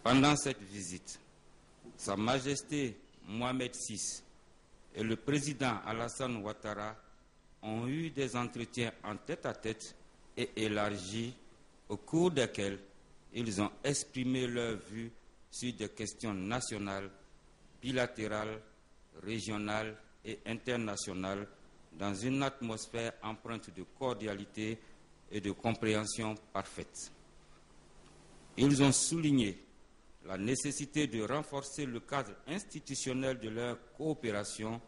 Pendant cette visite, Sa Majesté Mohamed VI et le président Alassane Ouattara ont eu des entretiens en tête-à-tête et élargis au cours desquels ils ont exprimé leur vue sur des questions nationales, bilatérales, régionales et internationales dans une atmosphère empreinte de cordialité et de compréhension parfaite. Ils ont souligné la nécessité de renforcer le cadre institutionnel de leur coopération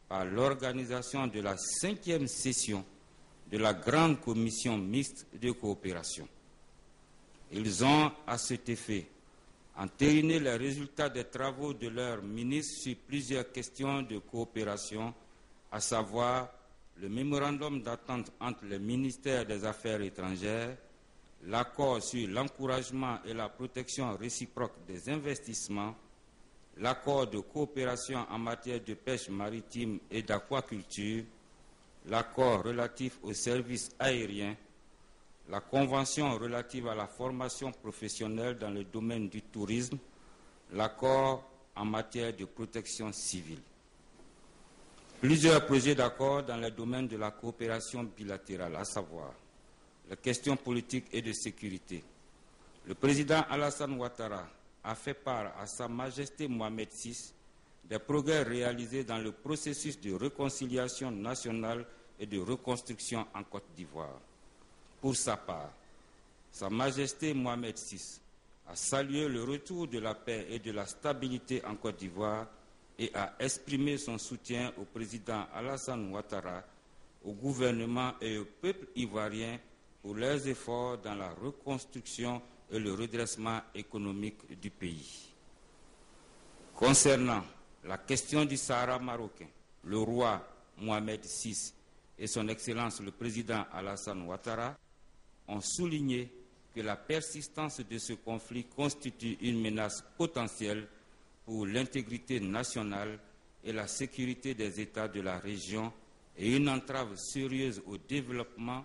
par l'organisation de la 5e session de la Grande Commission mixte de coopération. Ils ont, à cet effet, entériné les résultats des travaux de leurs ministres sur plusieurs questions de coopération, à savoir le mémorandum d'entente entre les ministères des Affaires étrangères, l'accord sur l'encouragement et la protection réciproque des investissements, l'accord de coopération en matière de pêche maritime et d'aquaculture, l'accord relatif aux services aériens, la convention relative à la formation professionnelle dans le domaine du tourisme, l'accord en matière de protection civile. Plusieurs projets d'accord dans le domaine de la coopération bilatérale, à savoir les questions politiques et de sécurité. Le président Alassane Ouattara a fait part à Sa Majesté Mohamed VI des progrès réalisés dans le processus de réconciliation nationale et de reconstruction en Côte d'Ivoire. Pour sa part, Sa Majesté Mohamed VI a salué le retour de la paix et de la stabilité en Côte d'Ivoire et a exprimé son soutien au président Alassane Ouattara, au gouvernement et au peuple ivoirien pour leurs efforts dans la reconstruction et le redressement économique du pays. Concernant la question du Sahara marocain, le roi Mohamed VI et son Excellence le président Alassane Ouattara ont souligné que la persistance de ce conflit constitue une menace potentielle pour l'intégrité nationale et la sécurité des États de la région et une entrave sérieuse au développement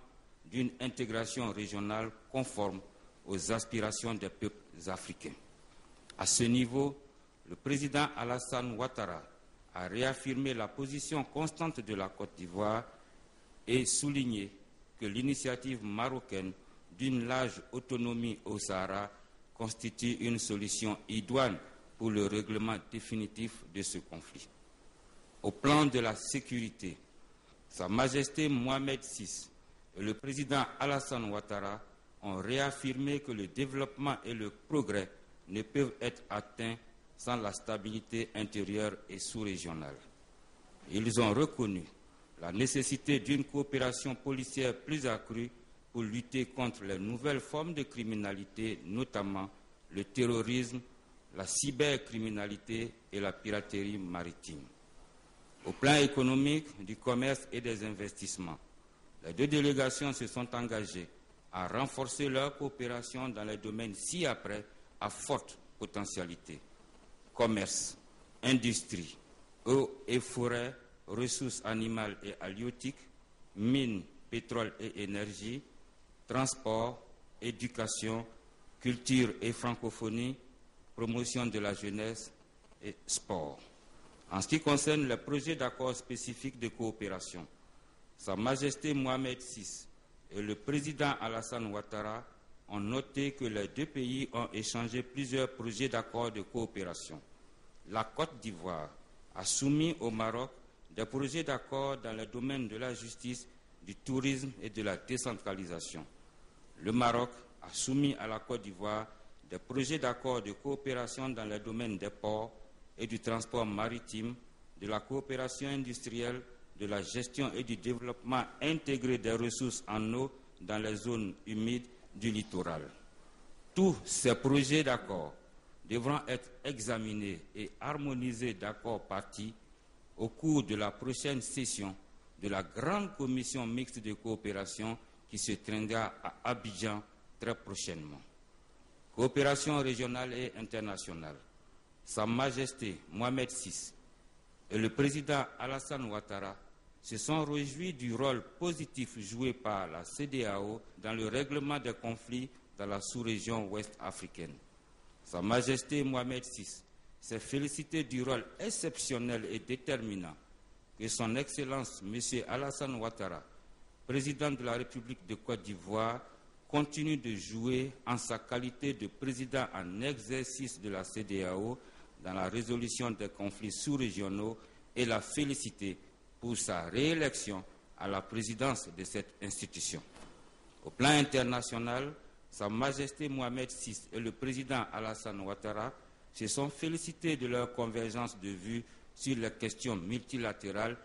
d'une intégration régionale conforme aux aspirations des peuples africains. À ce niveau, le président Alassane Ouattara a réaffirmé la position constante de la Côte d'Ivoire et souligné que l'initiative marocaine d'une large autonomie au Sahara constitue une solution idoine pour le règlement définitif de ce conflit. Au plan de la sécurité, Sa Majesté Mohamed VI et le président Alassane Ouattara ont réaffirmé que le développement et le progrès ne peuvent être atteints sans la stabilité intérieure et sous-régionale. Ils ont reconnu la nécessité d'une coopération policière plus accrue pour lutter contre les nouvelles formes de criminalité, notamment le terrorisme, la cybercriminalité et la piraterie maritime. Au plan économique, du commerce et des investissements, les deux délégations se sont engagées à renforcer leur coopération dans les domaines ci-après à forte potentialité: commerce, industrie, eau et forêt, ressources animales et halieutiques, mines, pétrole et énergie, transport, éducation, culture et francophonie, promotion de la jeunesse et sport. En ce qui concerne les projets d'accords spécifiques de coopération, Sa Majesté Mohamed VI et le président Alassane Ouattara ont noté que les deux pays ont échangé plusieurs projets d'accords de coopération. La Côte d'Ivoire a soumis au Maroc des projets d'accords dans le domaine de la justice, du tourisme et de la décentralisation. Le Maroc a soumis à la Côte d'Ivoire des projets d'accords de coopération dans le domaine des ports et du transport maritime, de la coopération industrielle, de la gestion et du développement intégré des ressources en eau dans les zones humides du littoral. Tous ces projets d'accord devront être examinés et harmonisés d'accord parties au cours de la prochaine session de la Grande Commission mixte de coopération qui se tiendra à Abidjan très prochainement. Coopération régionale et internationale. Sa Majesté Mohamed VI et le président Alassane Ouattara se sont réjouis du rôle positif joué par la CEDEAO dans le règlement des conflits dans la sous-région ouest africaine. Sa Majesté Mohamed VI s'est félicité du rôle exceptionnel et déterminant que son Excellence M. Alassane Ouattara, président de la République de Côte d'Ivoire, continue de jouer en sa qualité de président en exercice de la CEDEAO dans la résolution des conflits sous-régionaux et la féliciter pour sa réélection à la présidence de cette institution. Au plan international, Sa Majesté Mohamed VI et le président Alassane Ouattara se sont félicités de leur convergence de vues sur les questions multilatérales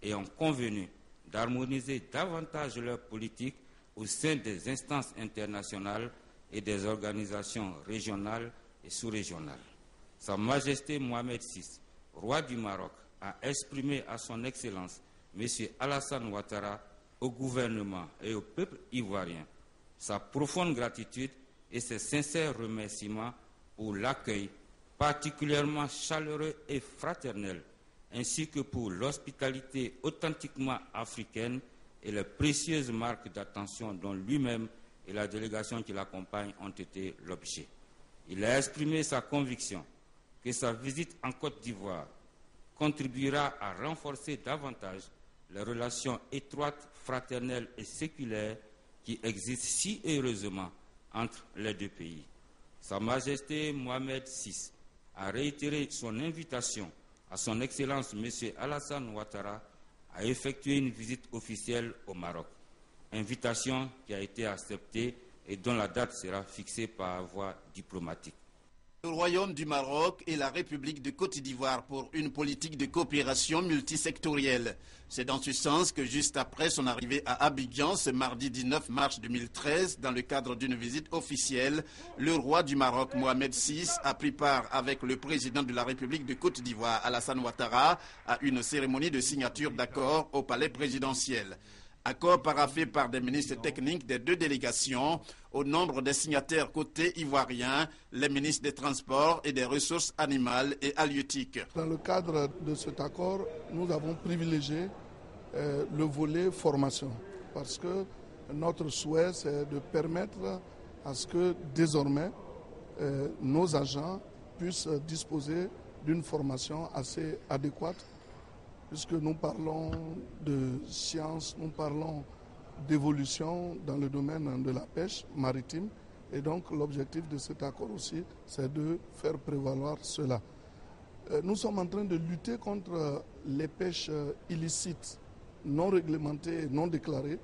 et ont convenu d'harmoniser davantage leur politique au sein des instances internationales et des organisations régionales et sous-régionales. Sa Majesté Mohamed VI, roi du Maroc, a exprimé à son Excellence M. Alassane Ouattara, au gouvernement et au peuple ivoirien sa profonde gratitude et ses sincères remerciements pour l'accueil particulièrement chaleureux et fraternel, ainsi que pour l'hospitalité authentiquement africaine et les précieuses marques d'attention dont lui-même et la délégation qui l'accompagne ont été l'objet. Il a exprimé sa conviction que sa visite en Côte d'Ivoire contribuera à renforcer davantage les relations étroites, fraternelles et séculaires qui existent si heureusement entre les deux pays. Sa Majesté Mohamed VI a réitéré son invitation à son Excellence M. Alassane Ouattara à effectuer une visite officielle au Maroc. Invitation qui a été acceptée et dont la date sera fixée par voie diplomatique. Le Royaume du Maroc et la République de Côte d'Ivoire pour une politique de coopération multisectorielle. C'est dans ce sens que juste après son arrivée à Abidjan ce mardi 19 mars 2013, dans le cadre d'une visite officielle, le roi du Maroc Mohamed VI a pris part avec le président de la République de Côte d'Ivoire Alassane Ouattara à une cérémonie de signature d'accord au palais présidentiel. Accord paraphé par des ministres techniques des deux délégations. Au nombre des signataires côté ivoirien, les ministres des Transports et des Ressources animales et halieutiques. Dans le cadre de cet accord, nous avons privilégié le volet formation parce que notre souhait, c'est de permettre à ce que désormais nos agents puissent disposer d'une formation assez adéquate, puisque nous parlons de science, nous parlons d'évolution dans le domaine de la pêche maritime. Et donc l'objectif de cet accord aussi, c'est de faire prévaloir cela. Nous sommes en train de lutter contre les pêches illicites, non réglementées et non déclarées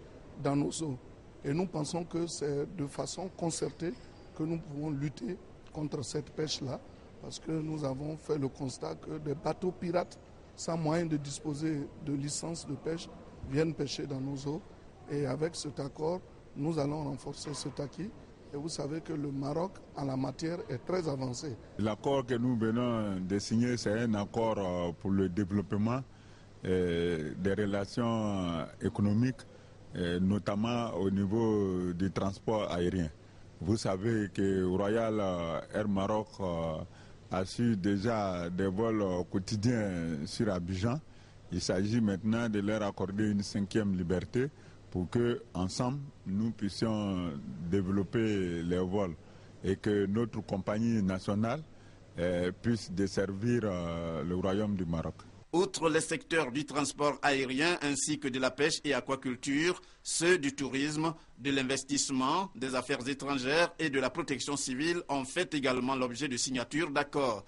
dans nos eaux. Et nous pensons que c'est de façon concertée que nous pouvons lutter contre cette pêche-là, parce que nous avons fait le constat que des bateaux pirates sans moyen de disposer de licence de pêche, viennent pêcher dans nos eaux. Et avec cet accord, nous allons renforcer cet acquis. Et vous savez que le Maroc, en la matière, est très avancé. L'accord que nous venons de signer, c'est un accord pour le développement des relations économiques, notamment au niveau du transport aérien. Vous savez que Royal Air Maroc assure déjà des vols quotidiens sur Abidjan. Il s'agit maintenant de leur accorder une 5e liberté pour que, ensemble, nous puissions développer les vols et que notre compagnie nationale puisse desservir le Royaume du Maroc. Outre les secteurs du transport aérien ainsi que de la pêche et aquaculture, ceux du tourisme, de l'investissement, des affaires étrangères et de la protection civile ont fait également l'objet de signatures d'accords.